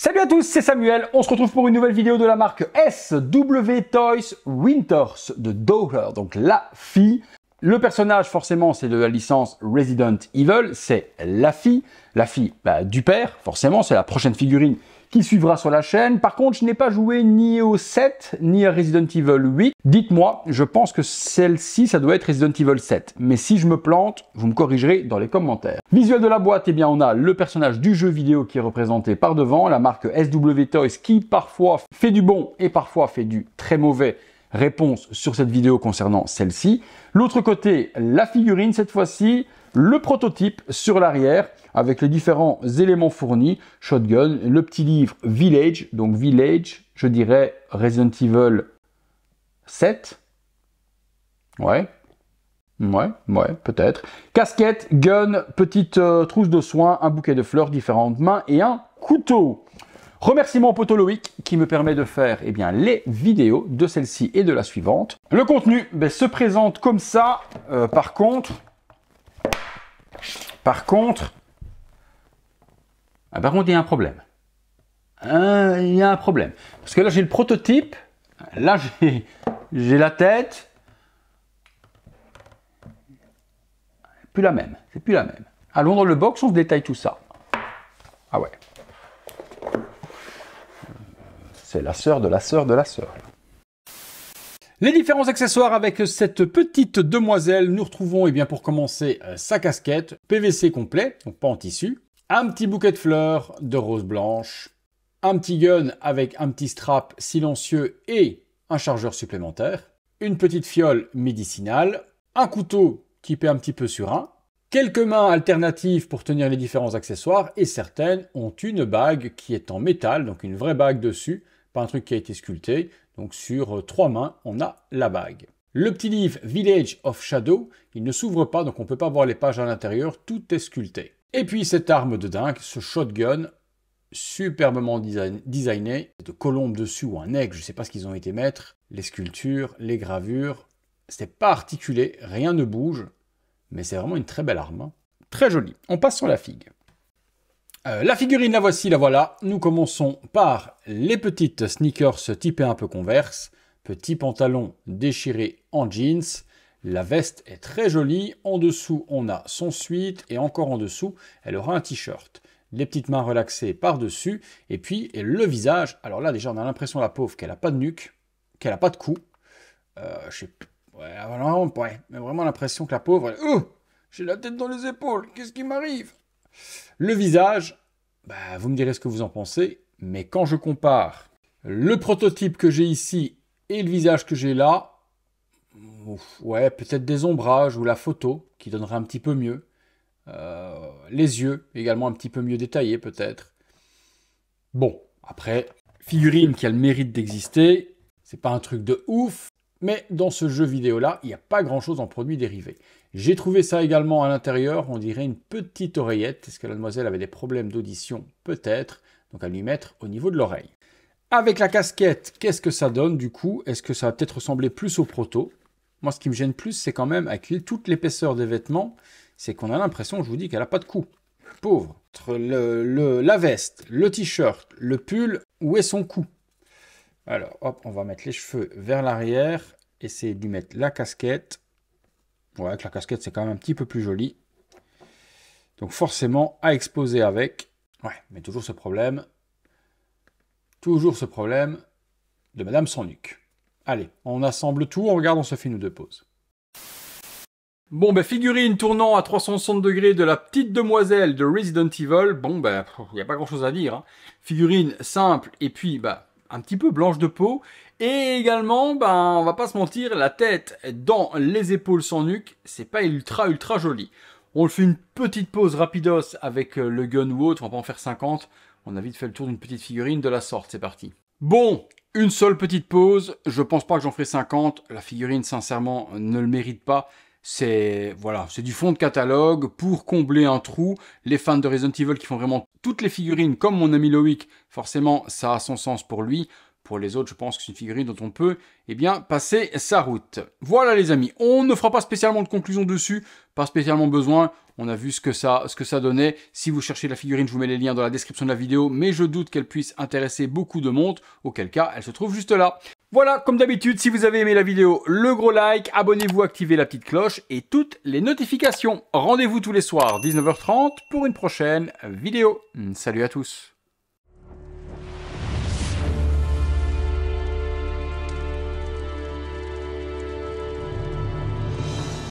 Salut à tous, c'est Samuel, on se retrouve pour une nouvelle vidéo de la marque SW Toys Winters de Daughter, donc la fille. Le personnage forcément c'est de la licence Resident Evil, c'est la fille du père, forcément c'est la prochaine figurine qui suivra sur la chaîne. Par contre je n'ai pas joué ni au 7 ni à Resident Evil 8. Dites-moi, je pense que celle-ci ça doit être Resident Evil 7, mais si je me plante, vous me corrigerez dans les commentaires. Visuel de la boîte, eh bien on a le personnage du jeu vidéo qui est représenté par devant, la marque SW Toys qui parfois fait du bon et parfois fait du très mauvais. Réponse sur cette vidéo concernant celle-ci. L'autre côté, la figurine cette fois-ci, le prototype sur l'arrière avec les différents éléments fournis, shotgun, le petit livre Village, donc Village, je dirais Resident Evil 7. Ouais, peut-être. Casquette, gun, petite trousse de soins, un bouquet de fleurs, différentes mains et un couteau. Remerciement au poteau Loïc qui me permet de faire les vidéos de celle-ci et de la suivante. Le contenu se présente comme ça. Par contre, il y a un problème. Il y a un problème. Parce que là, j'ai le prototype. Là, j'ai la tête. C'est plus la même. Allons dans le box, on se détaille tout ça. Ah ouais. C'est la sœur de la sœur de la sœur. Les différents accessoires avec cette petite demoiselle, nous retrouvons pour commencer sa casquette, PVC complet, donc pas en tissu, un petit bouquet de fleurs de rose blanche, un petit gun avec un petit strap silencieux et un chargeur supplémentaire, une petite fiole médicinale, un couteau qui paie un petit peu sur un, quelques mains alternatives pour tenir les différents accessoires et certaines ont une bague qui est en métal, donc une vraie bague dessus, pas un truc qui a été sculpté. Donc sur 3 mains, on a la bague. Le petit livre Village of Shadow, il ne s'ouvre pas, donc on ne peut pas voir les pages à l'intérieur, tout est sculpté. Et puis cette arme de dingue, ce shotgun, superbement designé, de colombe dessus ou un aigle, je ne sais pas ce qu'ils ont été mettre, les sculptures, les gravures, c'est pas articulé, rien ne bouge, mais c'est vraiment une très belle arme, hein. Très jolie. On passe sur la figue. La figurine, la voici, la voilà. Nous commençons par les petites sneakers typées un peu Converse. Petit pantalon déchiré en jeans. La veste est très jolie. En dessous, on a son sweat. Et encore en dessous, elle aura un t-shirt. Les petites mains relaxées par-dessus. Et puis, le visage. Alors là, déjà, on a l'impression, la pauvre, qu'elle n'a pas de nuque. Qu'elle n'a pas de cou. Mais vraiment l'impression que la pauvre... j'ai la tête dans les épaules. Qu'est-ce qui m'arrive ? Le visage, vous me direz ce que vous en pensez, mais quand je compare le prototype que j'ai ici et le visage que j'ai là, peut-être des ombrages ou la photo qui donnerait un petit peu mieux. Les yeux également un petit peu mieux détaillés peut-être. Bon, après, figurine qui a le mérite d'exister, c'est pas un truc de ouf, mais dans ce jeu vidéo-là, il n'y a pas grand-chose en produits dérivés. J'ai trouvé ça également à l'intérieur, on dirait une petite oreillette. Est-ce que la demoiselle avait des problèmes d'audition? Peut-être. Donc à lui mettre au niveau de l'oreille. Avec la casquette, qu'est-ce que ça donne du coup? Est-ce que ça va peut-être ressembler plus au proto? Moi, ce qui me gêne plus, c'est quand même avec toute l'épaisseur des vêtements, c'est qu'on a l'impression, je vous dis, qu'elle n'a pas de cou. Pauvre. Entre la veste, le t-shirt, le pull, où est son cou? Alors, hop, on va mettre les cheveux vers l'arrière, essayer de lui mettre la casquette. Ouais, avec la casquette, c'est quand même un petit peu plus joli. Donc forcément, à exposer avec. Ouais, mais toujours ce problème. De Madame sans nuque. Allez, on assemble tout, on regarde, on se fait une ou deux pauses. Bon, figurine tournant à 360 degrés de la petite demoiselle de Resident Evil. Bon, il n'y a pas grand-chose à dire, hein. Figurine simple, et puis, un petit peu blanche de peau. Et également, on va pas se mentir, la tête dans les épaules sans nuque, c'est pas ultra joli. On le fait une petite pause rapidos avec le gun ou autre, on va pas en faire 50. On a vite fait le tour d'une petite figurine de la sorte, c'est parti. Bon, une seule petite pause, je pense pas que j'en ferai 50. La figurine, sincèrement, ne le mérite pas. C'est du fond de catalogue pour combler un trou. Les fans de Resident Evil qui font vraiment toutes les figurines comme mon ami Loïc, forcément ça a son sens pour lui. Pour les autres, je pense que c'est une figurine dont on peut passer sa route. Voilà les amis, on ne fera pas spécialement de conclusion dessus, pas spécialement besoin. On a vu ce que ça donnait. Si vous cherchez la figurine, je vous mets les liens dans la description de la vidéo, mais je doute qu'elle puisse intéresser beaucoup de monde, auquel cas elle se trouve juste là. Voilà, comme d'habitude, si vous avez aimé la vidéo, le gros like, abonnez-vous, activez la petite cloche et toutes les notifications. Rendez-vous tous les soirs, 19h30, pour une prochaine vidéo. Salut à tous.